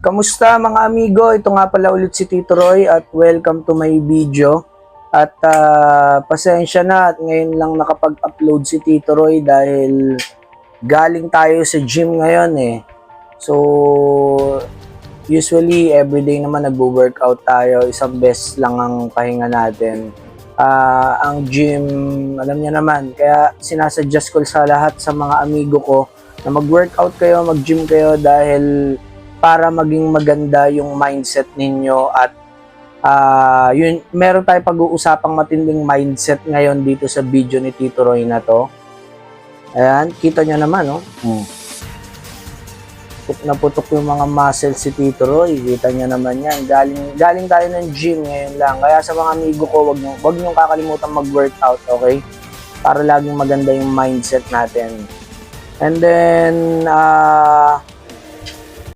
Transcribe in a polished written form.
Kamusta mga amigo? Ito nga pala ulit si Tito Roy at welcome to my video. At pasensya na at ngayon lang nakapag-upload si Tito Roy dahil galing tayo sa gym ngayon eh. So, usually everyday naman nagwo-workout tayo, isang beses lang ang pahinga natin. Ang gym, alam niya naman, kaya sinasuggest ko sa lahat sa mga amigo ko na mag-workout kayo, mag-gym kayo dahil para maging maganda yung mindset ninyo at yun, meron tayong pag-uusapang matinding mindset ngayon dito sa video ni Tito Roy na to. Ayan, kita nyo naman, no? Putok na putok yung mga muscles si Tito Roy. Kita nyo naman yan. Galing tayo ng gym ngayon lang. Kaya sa mga amigo ko, wag nyo kakalimutan mag-workout, okay? Para laging maganda yung mindset natin. And then,